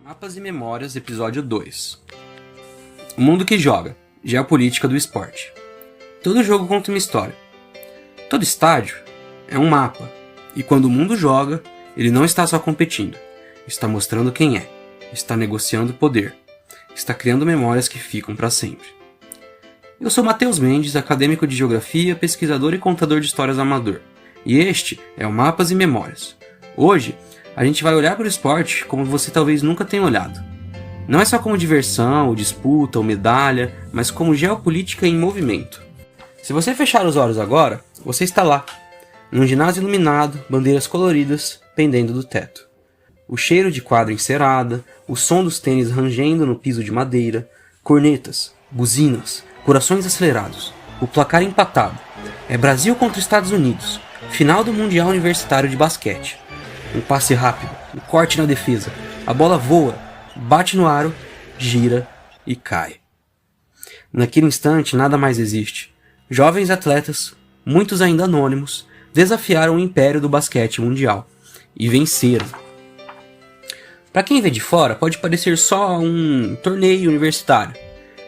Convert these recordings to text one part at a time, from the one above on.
Mapas e Memórias, episódio 2. O mundo que joga, geopolítica do esporte. Todo jogo conta uma história. Todo estádio é um mapa, e quando o mundo joga, ele não está só competindo, está mostrando quem é, está negociando poder, está criando memórias que ficam para sempre. Eu sou Matheus Mendes, acadêmico de geografia, pesquisador e contador de histórias amador, e este é o Mapas e Memórias. Hoje, a gente vai olhar para o esporte como você talvez nunca tenha olhado. Não é só como diversão, ou disputa, ou medalha, mas como geopolítica em movimento. Se você fechar os olhos agora, você está lá, num ginásio iluminado, bandeiras coloridas pendendo do teto. O cheiro de quadra encerada, o som dos tênis rangendo no piso de madeira, cornetas, buzinas, corações acelerados, o placar empatado. É Brasil contra Estados Unidos, final do Mundial Universitário de Basquete. Um passe rápido, um corte na defesa, a bola voa, bate no aro, gira e cai. Naquele instante nada mais existe. Jovens atletas, muitos ainda anônimos, desafiaram o império do basquete mundial e venceram. Para quem vê de fora, pode parecer só um torneio universitário,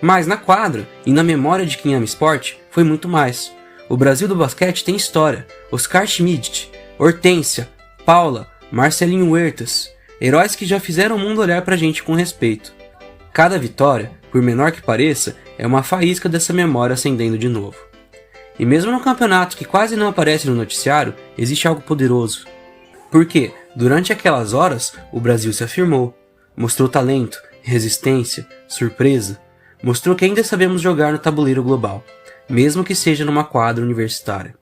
mas na quadra e na memória de quem ama esporte foi muito mais. O Brasil do basquete tem história. Oscar Schmidt, Hortência, Paula, Marcelinho Huertas, heróis que já fizeram o mundo olhar pra gente com respeito. Cada vitória, por menor que pareça, é uma faísca dessa memória acendendo de novo. E mesmo no campeonato que quase não aparece no noticiário, existe algo poderoso. Porque, durante aquelas horas, o Brasil se afirmou, mostrou talento, resistência, surpresa, mostrou que ainda sabemos jogar no tabuleiro global, mesmo que seja numa quadra universitária.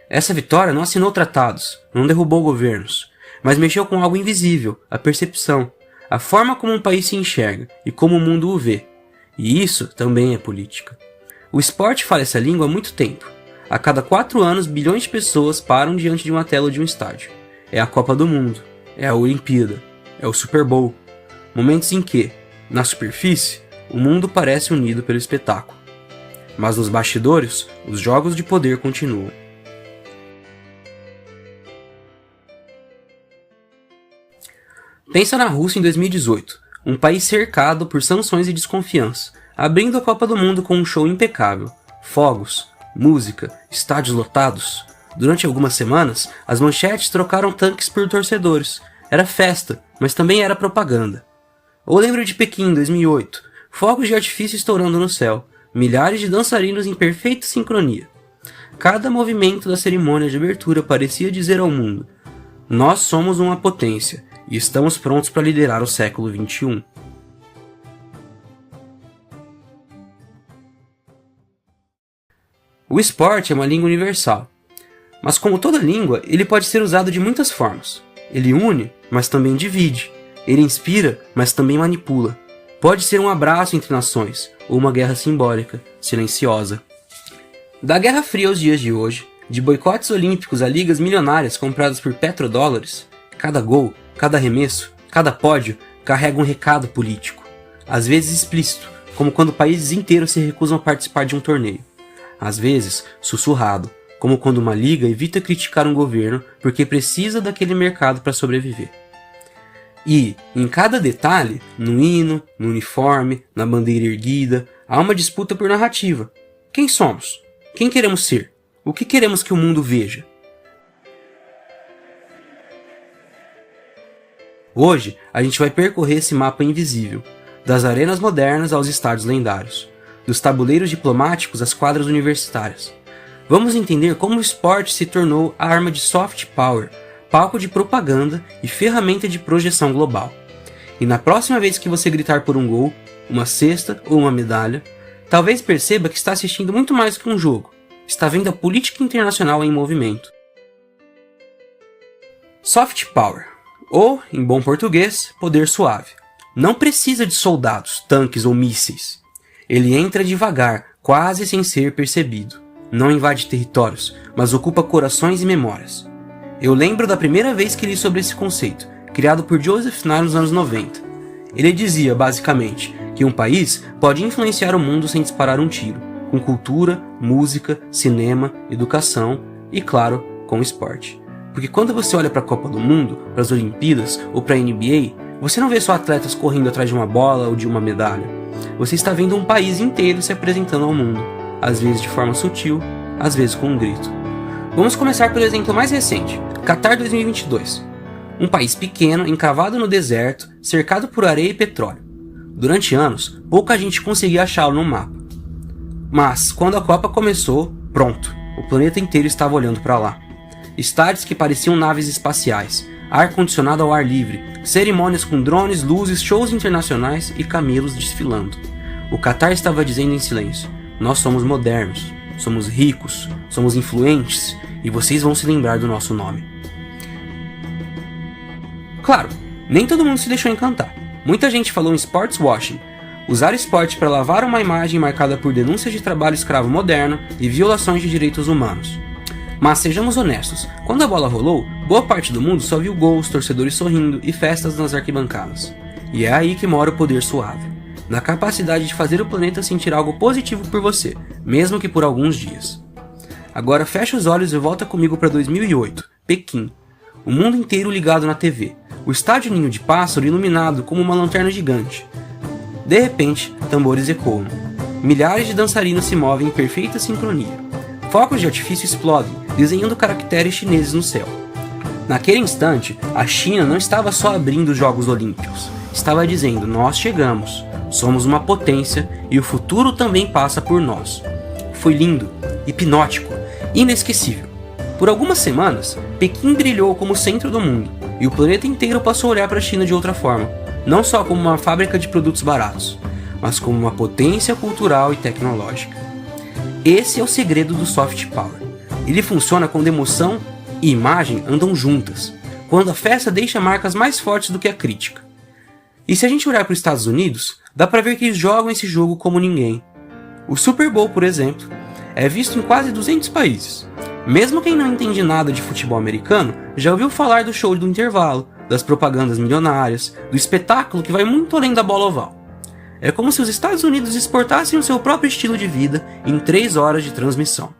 Essa vitória não assinou tratados, não derrubou governos, mas mexeu com algo invisível, a percepção, a forma como um país se enxerga e como o mundo o vê. E isso também é política. O esporte fala essa língua há muito tempo. A cada 4 anos, bilhões de pessoas param diante de uma tela de um estádio. É a Copa do Mundo, é a Olimpíada, é o Super Bowl. Momentos em que, na superfície, o mundo parece unido pelo espetáculo. Mas nos bastidores, os jogos de poder continuam. Pensa na Rússia em 2018, um país cercado por sanções e desconfiança, abrindo a Copa do Mundo com um show impecável, fogos, música, estádios lotados. Durante algumas semanas, as manchetes trocaram tanques por torcedores. Era festa, mas também era propaganda. Ou lembro de Pequim em 2008, fogos de artifício estourando no céu, milhares de dançarinos em perfeita sincronia. Cada movimento da cerimônia de abertura parecia dizer ao mundo: nós somos uma potência e estamos prontos para liderar o século XXI. O esporte é uma língua universal, mas como toda língua, ele pode ser usado de muitas formas. Ele une, mas também divide. Ele inspira, mas também manipula. Pode ser um abraço entre nações, ou uma guerra simbólica, silenciosa. Da Guerra Fria aos dias de hoje, de boicotes olímpicos a ligas milionárias compradas por petrodólares, cada gol, cada arremesso, cada pódio carrega um recado político, às vezes explícito, como quando países inteiros se recusam a participar de um torneio, às vezes sussurrado, como quando uma liga evita criticar um governo porque precisa daquele mercado para sobreviver. E, em cada detalhe, no hino, no uniforme, na bandeira erguida, há uma disputa por narrativa. Quem somos? Quem queremos ser? O que queremos que o mundo veja? Hoje, a gente vai percorrer esse mapa invisível, das arenas modernas aos estádios lendários, dos tabuleiros diplomáticos às quadras universitárias. Vamos entender como o esporte se tornou a arma de soft power, palco de propaganda e ferramenta de projeção global. E na próxima vez que você gritar por um gol, uma cesta ou uma medalha, talvez perceba que está assistindo muito mais que um jogo, está vendo a política internacional em movimento. Soft power. Ou, em bom português, poder suave. Não precisa de soldados, tanques ou mísseis. Ele entra devagar, quase sem ser percebido. Não invade territórios, mas ocupa corações e memórias. Eu lembro da primeira vez que li sobre esse conceito, criado por Joseph Nye nos anos 90. Ele dizia, basicamente, que um país pode influenciar o mundo sem disparar um tiro, com cultura, música, cinema, educação e, claro, com esporte. Porque quando você olha para a Copa do Mundo, para as Olimpíadas ou para a NBA, Você não vê só atletas correndo atrás de uma bola ou de uma medalha. Você está vendo um país inteiro se apresentando ao mundo, às vezes de forma sutil, às vezes com um grito. Vamos começar pelo exemplo mais recente, Qatar 2022. Um país pequeno, encravado no deserto, cercado por areia e petróleo. Durante anos, pouca gente conseguia achá-lo no mapa. Mas, quando a Copa começou, pronto, o planeta inteiro estava olhando para lá. Estádios que pareciam naves espaciais, ar-condicionado ao ar livre, cerimônias com drones, luzes, shows internacionais e camelos desfilando. O Qatar estava dizendo em silêncio: nós somos modernos, somos ricos, somos influentes e vocês vão se lembrar do nosso nome. Claro, nem todo mundo se deixou encantar. Muita gente falou em sports washing, usar esporte para lavar uma imagem marcada por denúncias de trabalho escravo moderno e violações de direitos humanos. Mas sejamos honestos, quando a bola rolou, boa parte do mundo só viu gols, torcedores sorrindo e festas nas arquibancadas. E é aí que mora o poder suave, na capacidade de fazer o planeta sentir algo positivo por você, mesmo que por alguns dias. Agora fecha os olhos e volta comigo para 2008, Pequim. O mundo inteiro ligado na TV, o estádio Ninho de Pássaro iluminado como uma lanterna gigante. De repente, tambores ecoam. Milhares de dançarinos se movem em perfeita sincronia. Focos de artifício explodem, desenhando caracteres chineses no céu. Naquele instante, a China não estava só abrindo os Jogos Olímpicos. Estava dizendo: nós chegamos, somos uma potência e o futuro também passa por nós. Foi lindo, hipnótico, inesquecível. Por algumas semanas, Pequim brilhou como o centro do mundo, e o planeta inteiro passou a olhar para a China de outra forma, não só como uma fábrica de produtos baratos, mas como uma potência cultural e tecnológica. Esse é o segredo do soft power. Ele funciona quando emoção e imagem andam juntas, quando a festa deixa marcas mais fortes do que a crítica. E se a gente olhar para os Estados Unidos, dá para ver que eles jogam esse jogo como ninguém. O Super Bowl, por exemplo, é visto em quase 200 países. Mesmo quem não entende nada de futebol americano, já ouviu falar do show do intervalo, das propagandas milionárias, do espetáculo que vai muito além da bola oval. É como se os Estados Unidos exportassem o seu próprio estilo de vida em 3 horas de transmissão.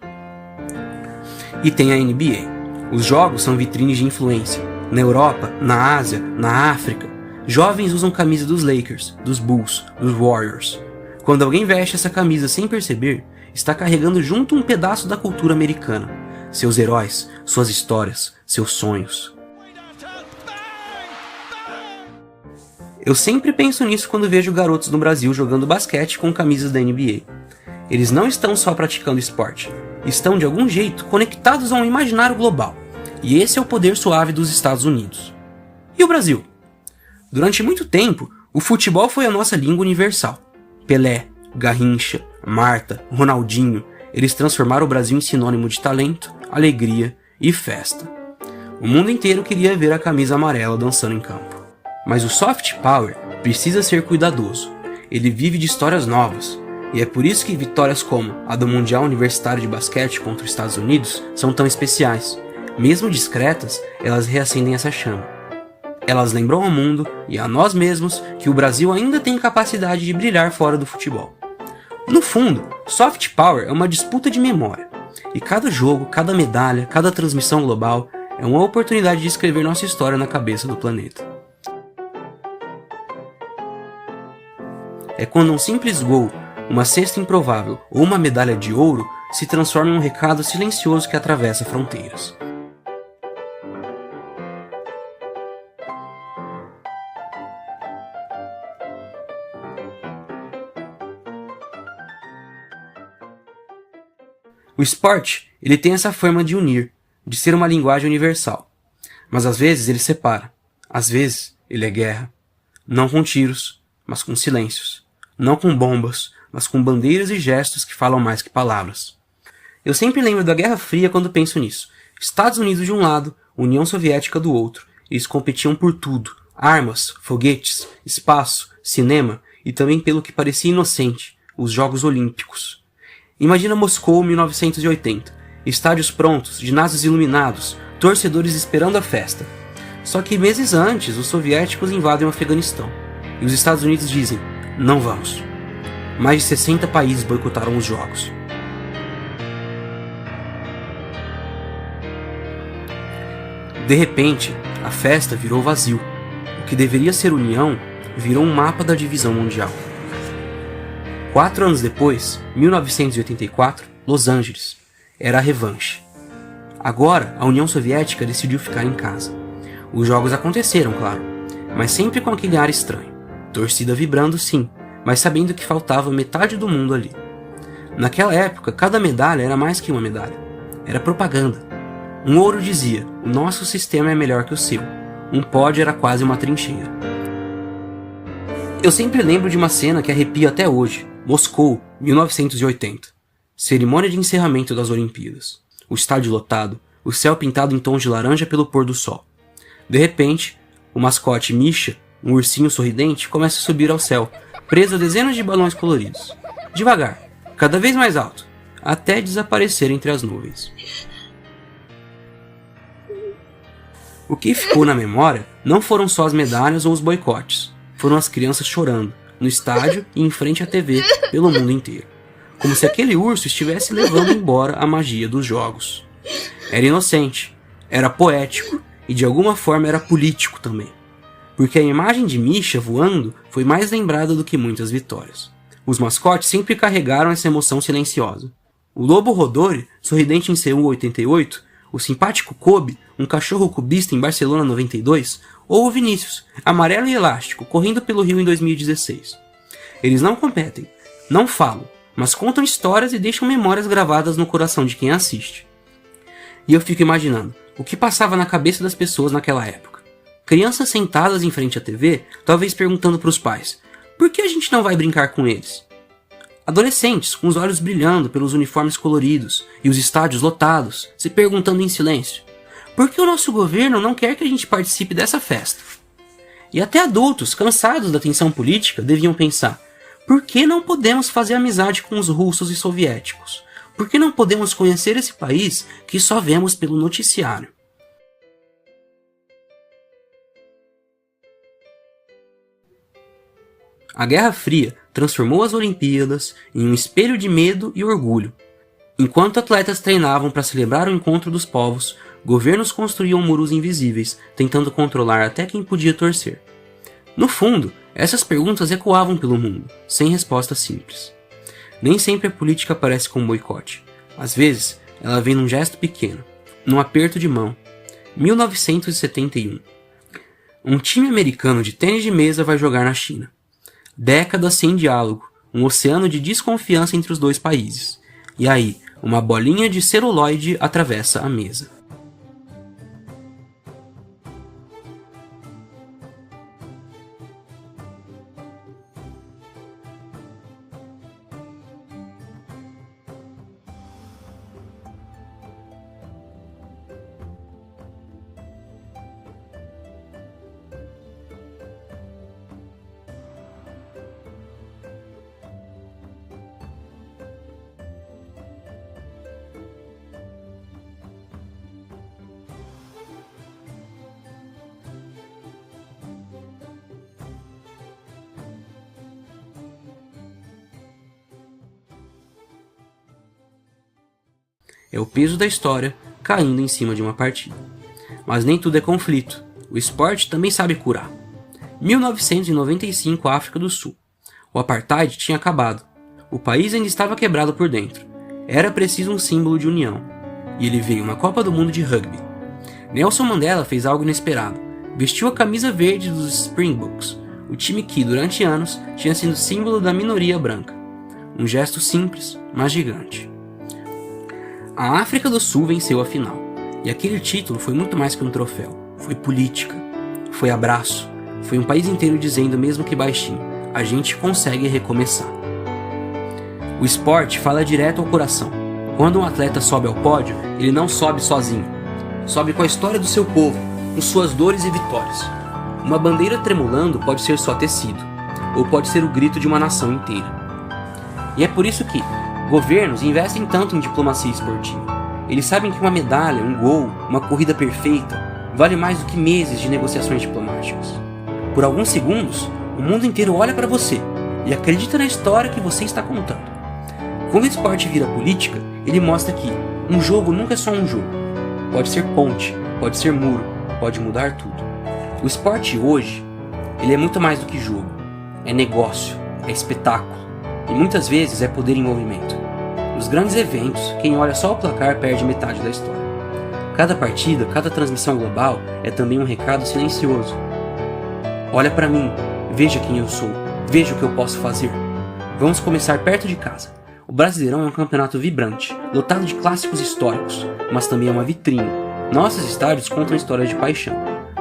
E tem a NBA. Os jogos são vitrines de influência. Na Europa, na Ásia, na África, jovens usam camisa dos Lakers, dos Bulls, dos Warriors. Quando alguém veste essa camisa sem perceber, está carregando junto um pedaço da cultura americana. Seus heróis, suas histórias, seus sonhos. Eu sempre penso nisso quando vejo garotos no Brasil jogando basquete com camisas da NBA. Eles não estão só praticando esporte, estão de algum jeito conectados a um imaginário global. E esse é o poder suave dos Estados Unidos. E o Brasil? Durante muito tempo, o futebol foi a nossa língua universal. Pelé, Garrincha, Marta, Ronaldinho, eles transformaram o Brasil em sinônimo de talento, alegria e festa. O mundo inteiro queria ver a camisa amarela dançando em campo. Mas o soft power precisa ser cuidadoso. Ele vive de histórias novas. E é por isso que vitórias como a do Mundial Universitário de Basquete contra os Estados Unidos são tão especiais. Mesmo discretas, elas reacendem essa chama. Elas lembram ao mundo e a nós mesmos que o Brasil ainda tem capacidade de brilhar fora do futebol. No fundo, soft power é uma disputa de memória. E cada jogo, cada medalha, cada transmissão global é uma oportunidade de escrever nossa história na cabeça do planeta. É quando um simples gol, uma cesta improvável ou uma medalha de ouro se transforma em um recado silencioso que atravessa fronteiras. O esporte, ele tem essa forma de unir, de ser uma linguagem universal. Mas às vezes ele separa. Às vezes ele é guerra. Não com tiros, mas com silêncios. Não com bombas, mas com bandeiras e gestos que falam mais que palavras. Eu sempre lembro da Guerra Fria quando penso nisso. Estados Unidos de um lado, União Soviética do outro. Eles competiam por tudo. Armas, foguetes, espaço, cinema e também pelo que parecia inocente, os Jogos Olímpicos. Imagina Moscou 1980. Estádios prontos, ginásios iluminados, torcedores esperando a festa. Só que meses antes, os soviéticos invadem o Afeganistão. E os Estados Unidos dizem: não vamos. Mais de 60 países boicotaram os jogos. De repente, a festa virou vazio. O que deveria ser união virou um mapa da divisão mundial. 4 anos depois, 1984, Los Angeles. Era a revanche. Agora, a União Soviética decidiu ficar em casa. Os jogos aconteceram, claro, mas sempre com aquele ar estranho. Torcida vibrando, sim, mas sabendo que faltava metade do mundo ali. Naquela época, cada medalha era mais que uma medalha. Era propaganda. Um ouro dizia, o nosso sistema é melhor que o seu. Um pódio era quase uma trincheira. Eu sempre lembro de uma cena que arrepia até hoje. Moscou, 1980. Cerimônia de encerramento das Olimpíadas. O estádio lotado, o céu pintado em tons de laranja pelo pôr do sol. De repente, o mascote Misha, um ursinho sorridente, começa a subir ao céu, preso a dezenas de balões coloridos. Devagar, cada vez mais alto, até desaparecer entre as nuvens. O que ficou na memória não foram só as medalhas ou os boicotes, foram as crianças chorando, no estádio e em frente à TV, pelo mundo inteiro. Como se aquele urso estivesse levando embora a magia dos jogos. Era inocente, era poético e de alguma forma era político também. Porque a imagem de Misha voando foi mais lembrada do que muitas vitórias. Os mascotes sempre carregaram essa emoção silenciosa. O lobo Rodori, sorridente em Seul 88, o simpático Kobe, um cachorro cubista em Barcelona 92, ou o Vinícius, amarelo e elástico, correndo pelo Rio em 2016. Eles não competem, não falam, mas contam histórias e deixam memórias gravadas no coração de quem assiste. E eu fico imaginando o que passava na cabeça das pessoas naquela época. Crianças sentadas em frente à TV, talvez perguntando para os pais, por que a gente não vai brincar com eles? Adolescentes, com os olhos brilhando pelos uniformes coloridos e os estádios lotados, se perguntando em silêncio, por que o nosso governo não quer que a gente participe dessa festa? E até adultos, cansados da tensão política, deviam pensar, por que não podemos fazer amizade com os russos e soviéticos? Por que não podemos conhecer esse país que só vemos pelo noticiário? A Guerra Fria transformou as Olimpíadas em um espelho de medo e orgulho. Enquanto atletas treinavam para celebrar o encontro dos povos, governos construíam muros invisíveis, tentando controlar até quem podia torcer. No fundo, essas perguntas ecoavam pelo mundo, sem resposta simples. Nem sempre a política aparece como boicote. Às vezes, ela vem num gesto pequeno, num aperto de mão. 1971. Um time americano de tênis de mesa vai jogar na China. Décadas sem diálogo, um oceano de desconfiança entre os dois países. E aí, uma bolinha de celuloide atravessa a mesa. É o peso da história caindo em cima de uma partida. Mas nem tudo é conflito. O esporte também sabe curar. 1995, África do Sul. O apartheid tinha acabado. O país ainda estava quebrado por dentro. Era preciso um símbolo de união. E ele veio uma Copa do Mundo de rugby. Nelson Mandela fez algo inesperado. Vestiu a camisa verde dos Springboks, o time que, durante anos, tinha sido símbolo da minoria branca. Um gesto simples, mas gigante. A África do Sul venceu a final, e aquele título foi muito mais que um troféu. Foi política, foi abraço, foi um país inteiro dizendo, mesmo que baixinho, a gente consegue recomeçar. O esporte fala direto ao coração. Quando um atleta sobe ao pódio, ele não sobe sozinho. Sobe com a história do seu povo, com suas dores e vitórias. Uma bandeira tremulando pode ser só tecido, ou pode ser o grito de uma nação inteira. E é por isso que governos investem tanto em diplomacia esportiva. Eles sabem que uma medalha, um gol, uma corrida perfeita vale mais do que meses de negociações diplomáticas. Por alguns segundos, o mundo inteiro olha para você e acredita na história que você está contando. Quando o esporte vira política, ele mostra que um jogo nunca é só um jogo. Pode ser ponte, pode ser muro, pode mudar tudo. O esporte hoje Ele é muito mais do que jogo. É negócio, é espetáculo e muitas vezes é poder em movimento. Nos grandes eventos, quem olha só o placar perde metade da história. Cada partida, cada transmissão global é também um recado silencioso. Olha para mim, veja quem eu sou, veja o que eu posso fazer. Vamos começar perto de casa. O Brasileirão é um campeonato vibrante, lotado de clássicos históricos, mas também é uma vitrine. Nossos estádios contam histórias de paixão,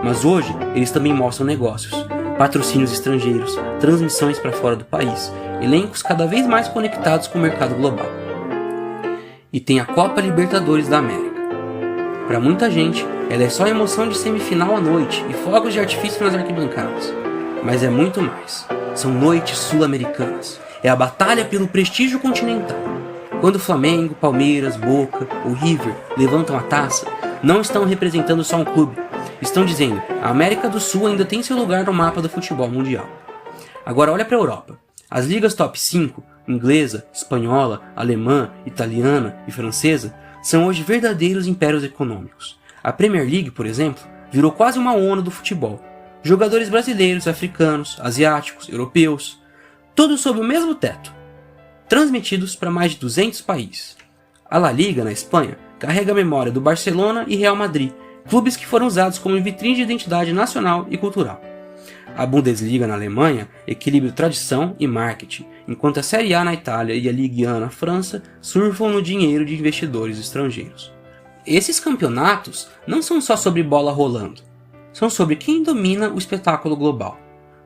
mas hoje eles também mostram negócios, patrocínios estrangeiros, transmissões para fora do país, elencos cada vez mais conectados com o mercado global. E tem a Copa Libertadores da América. Para muita gente, ela é só emoção de semifinal à noite e fogos de artifício nas arquibancadas. Mas é muito mais. São noites sul-americanas. É a batalha pelo prestígio continental. Quando Flamengo, Palmeiras, Boca ou River levantam a taça, não estão representando só um clube. Estão dizendo, a América do Sul ainda tem seu lugar no mapa do futebol mundial. Agora olha para a Europa. As ligas top 5, inglesa, espanhola, alemã, italiana e francesa, são hoje verdadeiros impérios econômicos. A Premier League, por exemplo, virou quase uma ONU do futebol. Jogadores brasileiros, africanos, asiáticos, europeus, todos sob o mesmo teto, transmitidos para mais de 200 países. A La Liga, na Espanha, carrega a memória do Barcelona e Real Madrid, clubes que foram usados como vitrine de identidade nacional e cultural. A Bundesliga, na Alemanha, equilibra tradição e marketing, enquanto a Série A na Itália e a Ligue 1 na França surfam no dinheiro de investidores estrangeiros. Esses campeonatos não são só sobre bola rolando, são sobre quem domina o espetáculo global.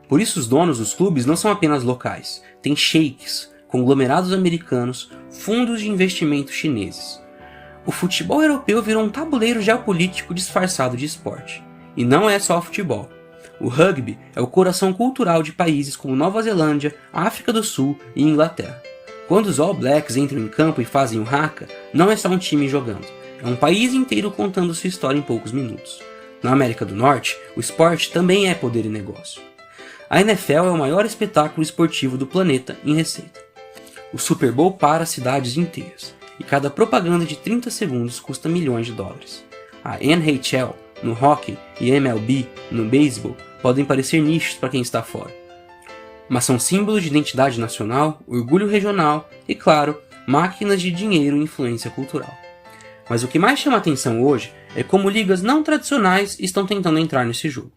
Por isso os donos dos clubes não são apenas locais, tem sheiks, conglomerados americanos, fundos de investimento chineses. O futebol europeu virou um tabuleiro geopolítico disfarçado de esporte. E não é só futebol. O rugby é o coração cultural de países como Nova Zelândia, África do Sul e Inglaterra. Quando os All Blacks entram em campo e fazem o haka, não é só um time jogando, é um país inteiro contando sua história em poucos minutos. Na América do Norte, o esporte também é poder e negócio. A NFL é o maior espetáculo esportivo do planeta em receita. O Super Bowl para cidades inteiras, e cada propaganda de 30 segundos custa milhões de dólares. A NHL, no hockey, e a MLB, no beisebol, podem parecer nichos para quem está fora. Mas são símbolos de identidade nacional, orgulho regional e, claro, máquinas de dinheiro e influência cultural. Mas o que mais chama atenção hoje é como ligas não tradicionais estão tentando entrar nesse jogo.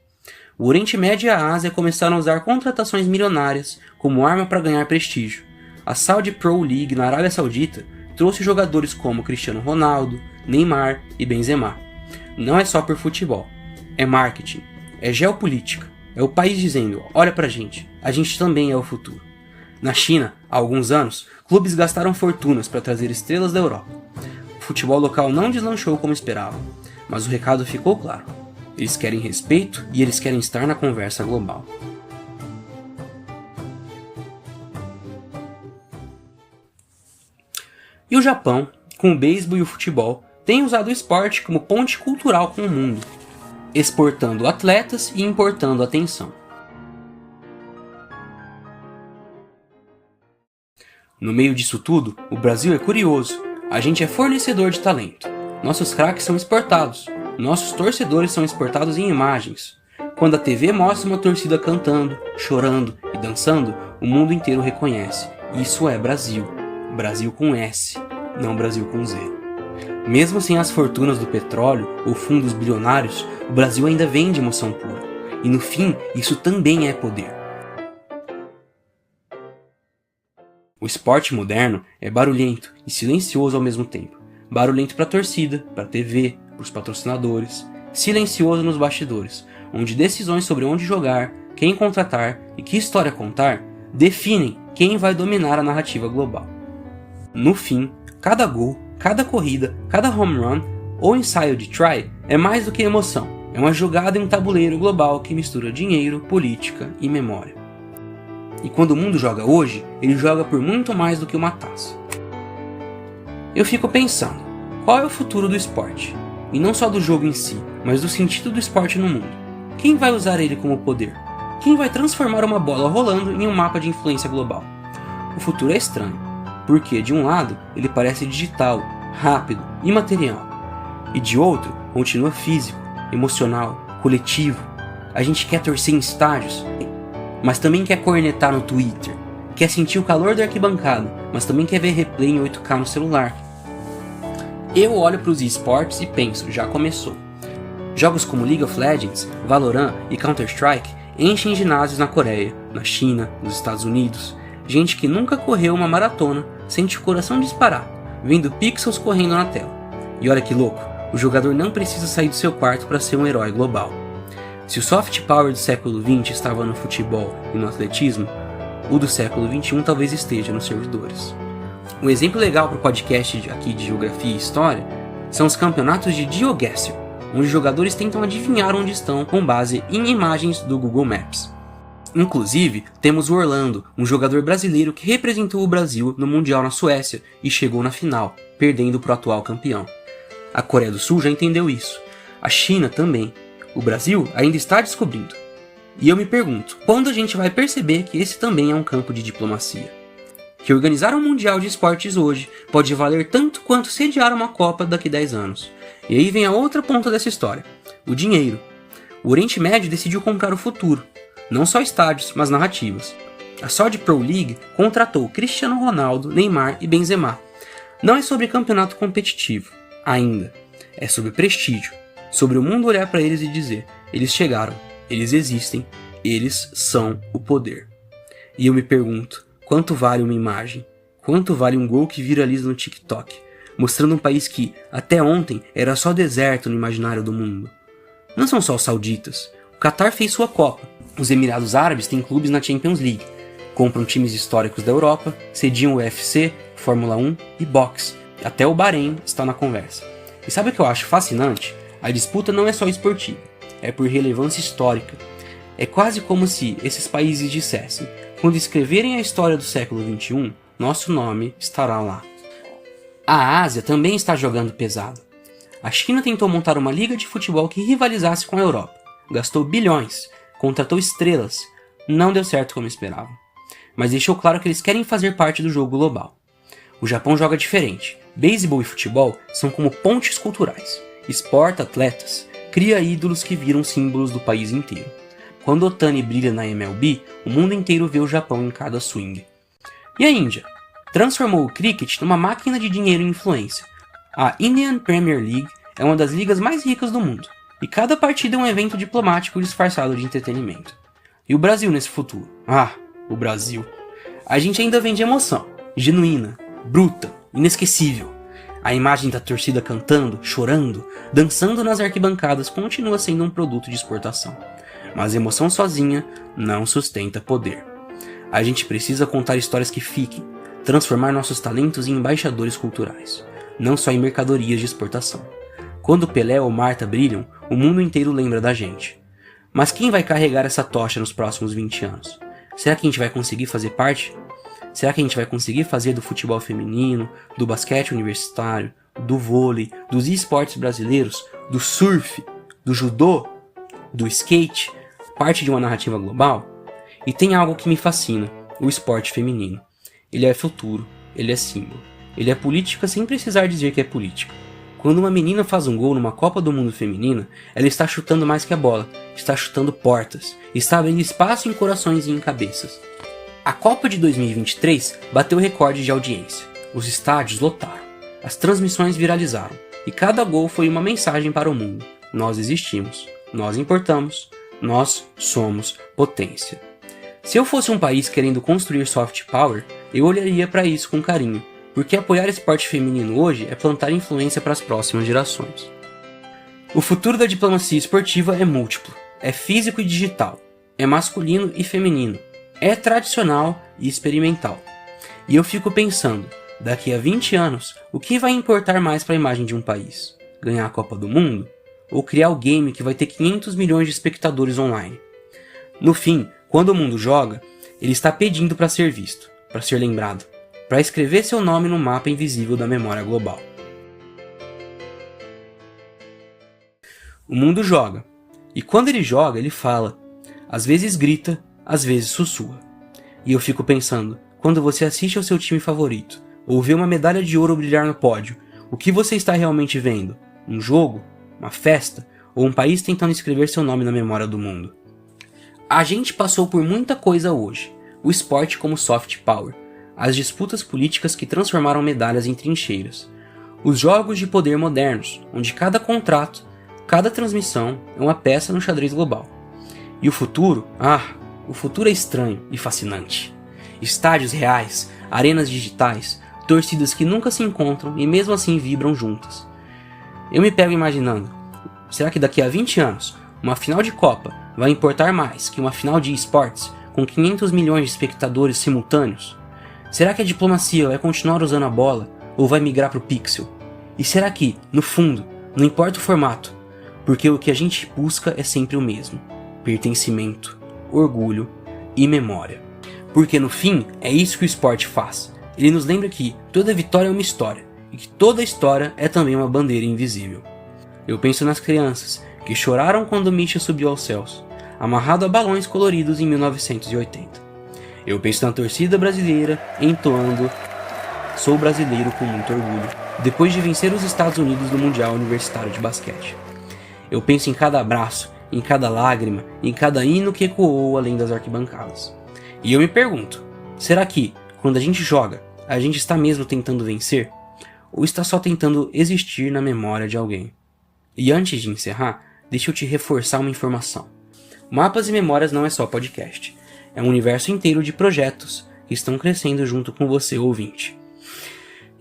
O Oriente Médio e a Ásia começaram a usar contratações milionárias como arma para ganhar prestígio. A Saudi Pro League na Arábia Saudita trouxe jogadores como Cristiano Ronaldo, Neymar e Benzema. Não é só por futebol, é marketing, é geopolítica, é o país dizendo, olha pra gente, a gente também é o futuro. Na China, há alguns anos, clubes gastaram fortunas para trazer estrelas da Europa. O futebol local não deslanchou como esperavam, mas o recado ficou claro. Eles querem respeito e eles querem estar na conversa global. E o Japão, com o beisebol e o futebol, tem usado o esporte como ponte cultural com o mundo, exportando atletas e importando atenção. No meio disso tudo, o Brasil é curioso. A gente é fornecedor de talento. Nossos craques são exportados. Nossos torcedores são exportados em imagens. Quando a TV mostra uma torcida cantando, chorando e dançando, o mundo inteiro reconhece. Isso é Brasil. Brasil com S, não Brasil com Z. Mesmo sem as fortunas do petróleo ou fundos bilionários, o Brasil ainda vende emoção pura. E no fim, isso também é poder. O esporte moderno é barulhento e silencioso ao mesmo tempo. Barulhento para a torcida, para a TV, para os patrocinadores. Silencioso nos bastidores, onde decisões sobre onde jogar, quem contratar e que história contar definem quem vai dominar a narrativa global. No fim, cada gol, cada corrida, cada home run ou ensaio de try é mais do que emoção. É uma jogada em um tabuleiro global que mistura dinheiro, política e memória. E quando o mundo joga hoje, ele joga por muito mais do que uma taça. Eu fico pensando, qual é o futuro do esporte? E não só do jogo em si, mas do sentido do esporte no mundo. Quem vai usar ele como poder? Quem vai transformar uma bola rolando em um mapa de influência global? O futuro é estranho, porque de um lado ele parece digital, rápido, imaterial, e de outro continua físico, emocional, coletivo. A gente quer torcer em estádios mas também quer cornetar no Twitter. Quer sentir o calor da arquibancada, mas também quer ver replay em 8K no celular. Eu olho para os esportes e penso, já começou. Jogos como League of Legends, Valorant e Counter-Strike enchem ginásios na Coreia, na China, nos Estados Unidos. Gente que nunca correu uma maratona sente o coração disparar, vendo pixels correndo na tela. E olha que louco, o jogador não precisa sair do seu quarto para ser um herói global. Se o soft power do século XX estava no futebol e no atletismo, o do século XXI talvez esteja nos servidores. Um exemplo legal para o podcast aqui de Geografia e História são os campeonatos de GeoGuessr, onde jogadores tentam adivinhar onde estão com base em imagens do Google Maps. Inclusive, temos o Orlando, um jogador brasileiro que representou o Brasil no Mundial na Suécia e chegou na final, perdendo para o atual campeão. A Coreia do Sul já entendeu isso, a China também. O Brasil ainda está descobrindo. E eu me pergunto, quando a gente vai perceber que esse também é um campo de diplomacia? Que organizar um Mundial de Esportes hoje pode valer tanto quanto sediar uma Copa daqui a 10 anos. E aí vem a outra ponta dessa história, o dinheiro. O Oriente Médio decidiu comprar o futuro, não só estádios, mas narrativas. A Saudi Pro League contratou Cristiano Ronaldo, Neymar e Benzema. Não é sobre campeonato competitivo, ainda. É sobre prestígio, sobre o mundo olhar para eles e dizer, eles chegaram, eles existem, eles são o poder. E eu me pergunto, quanto vale uma imagem? Quanto vale um gol que viraliza no TikTok, mostrando um país que, até ontem, era só deserto no imaginário do mundo? Não são só os sauditas. O Qatar fez sua Copa. Os Emirados Árabes têm clubes na Champions League. Compram times históricos da Europa, sediam o UFC, Fórmula 1 e boxe. Até o Bahrein está na conversa. E sabe o que eu acho fascinante? A disputa não é só esportiva, é por relevância histórica. É quase como se esses países dissessem, quando escreverem a história do século XXI, nosso nome estará lá. A Ásia também está jogando pesado. A China tentou montar uma liga de futebol que rivalizasse com a Europa. Gastou bilhões, contratou estrelas, não deu certo como esperavam. Mas deixou claro que eles querem fazer parte do jogo global. O Japão joga diferente. Beisebol e futebol são como pontes culturais. Exporta atletas, cria ídolos que viram símbolos do país inteiro. Quando Ohtani brilha na MLB, o mundo inteiro vê o Japão em cada swing. E a Índia? Transformou o cricket numa máquina de dinheiro e influência. A Indian Premier League é uma das ligas mais ricas do mundo, e cada partida é um evento diplomático disfarçado de entretenimento. E o Brasil nesse futuro? Ah, o Brasil. A gente ainda vende emoção, genuína, bruta, inesquecível. A imagem da torcida cantando, chorando, dançando nas arquibancadas continua sendo um produto de exportação. Mas emoção sozinha não sustenta poder. A gente precisa contar histórias que fiquem, transformar nossos talentos em embaixadores culturais, não só em mercadorias de exportação. Quando Pelé ou Marta brilham, o mundo inteiro lembra da gente. Mas quem vai carregar essa tocha nos próximos 20 anos? Será que a gente vai conseguir fazer parte? Será que a gente vai conseguir fazer do futebol feminino, do basquete universitário, do vôlei, dos esportes brasileiros, do surf, do judô, do skate, parte de uma narrativa global? E tem algo que me fascina, o esporte feminino. Ele é futuro, ele é símbolo, ele é política sem precisar dizer que é política. Quando uma menina faz um gol numa Copa do Mundo feminina, ela está chutando mais que a bola, está chutando portas, está abrindo espaço em corações e em cabeças. A Copa de 2023 bateu recorde de audiência, os estádios lotaram, as transmissões viralizaram, e cada gol foi uma mensagem para o mundo. Nós existimos, nós importamos, nós somos potência. Se eu fosse um país querendo construir soft power, eu olharia para isso com carinho, porque apoiar esporte feminino hoje é plantar influência para as próximas gerações. O futuro da diplomacia esportiva é múltiplo, é físico e digital, é masculino e feminino, é tradicional e experimental. E eu fico pensando, daqui a 20 anos, o que vai importar mais para a imagem de um país? Ganhar a Copa do Mundo? Ou criar o game que vai ter 500 milhões de espectadores online? No fim, quando o mundo joga, ele está pedindo para ser visto, para ser lembrado, para escrever seu nome no mapa invisível da memória global. O mundo joga, e quando ele joga, ele fala. Às vezes grita, às vezes sussurra. E eu fico pensando, quando você assiste ao seu time favorito, ou vê uma medalha de ouro brilhar no pódio, o que você está realmente vendo? Um jogo? Uma festa? Ou um país tentando escrever seu nome na memória do mundo? A gente passou por muita coisa hoje. O esporte como soft power, as disputas políticas que transformaram medalhas em trincheiras, os jogos de poder modernos, onde cada contrato, cada transmissão é uma peça no xadrez global. E o futuro? O futuro é estranho e fascinante. Estádios reais, arenas digitais, torcidas que nunca se encontram e mesmo assim vibram juntas. Eu me pego imaginando, será que daqui a 20 anos, uma final de Copa vai importar mais que uma final de esportes com 500 milhões de espectadores simultâneos? Será que a diplomacia vai continuar usando a bola ou vai migrar para o pixel? E será que, no fundo, não importa o formato, porque o que a gente busca é sempre o mesmo: pertencimento, orgulho e memória. Porque no fim, é isso que o esporte faz. Ele nos lembra que toda vitória é uma história, e que toda história é também uma bandeira invisível. Eu penso nas crianças que choraram quando Misha subiu aos céus, amarrado a balões coloridos em 1980. Eu penso na torcida brasileira entoando "Sou brasileiro com muito orgulho", depois de vencer os Estados Unidos no Mundial Universitário de Basquete. Eu penso em cada abraço, em cada lágrima, em cada hino que ecoou além das arquibancadas. E eu me pergunto, será que, quando a gente joga, a gente está mesmo tentando vencer? Ou está só tentando existir na memória de alguém? E antes de encerrar, deixa eu te reforçar uma informação. Mapas e Memórias não é só podcast. É um universo inteiro de projetos que estão crescendo junto com você, ouvinte.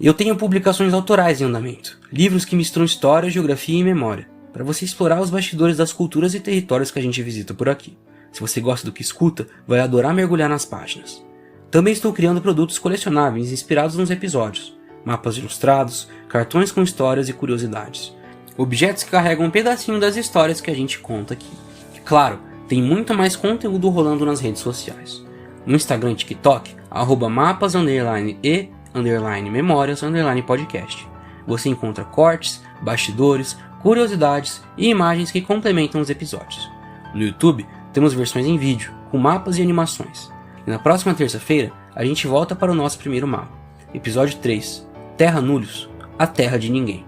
Eu tenho publicações autorais em andamento, livros que misturam história, geografia e memória, para você explorar os bastidores das culturas e territórios que a gente visita por aqui. Se você gosta do que escuta, vai adorar mergulhar nas páginas. Também estou criando produtos colecionáveis inspirados nos episódios, mapas ilustrados, cartões com histórias e curiosidades. Objetos que carregam um pedacinho das histórias que a gente conta aqui. E claro, tem muito mais conteúdo rolando nas redes sociais. No Instagram e TikTok, @mapas_e_memórias_podcast. Você encontra cortes, bastidores, curiosidades e imagens que complementam os episódios. No YouTube, temos versões em vídeo, com mapas e animações. E na próxima terça-feira, a gente volta para o nosso primeiro mapa. Episódio 3, Terra Nullius, a Terra de Ninguém.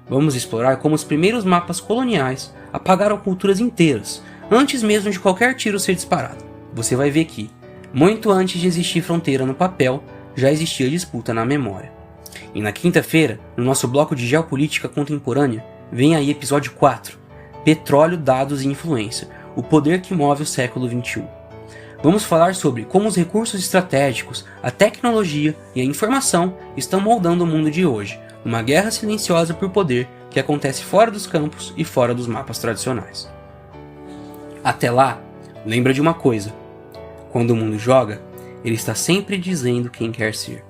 Vamos explorar como os primeiros mapas coloniais apagaram culturas inteiras, antes mesmo de qualquer tiro ser disparado. Você vai ver que, muito antes de existir fronteira no papel, já existia disputa na memória. E na quinta-feira, no nosso bloco de Geopolítica Contemporânea, vem aí episódio 4, Petróleo, Dados e Influência, o poder que move o século XXI. Vamos falar sobre como os recursos estratégicos, a tecnologia e a informação estão moldando o mundo de hoje, numa guerra silenciosa por poder que acontece fora dos campos e fora dos mapas tradicionais. Até lá, lembra de uma coisa: quando o mundo joga, ele está sempre dizendo quem quer ser.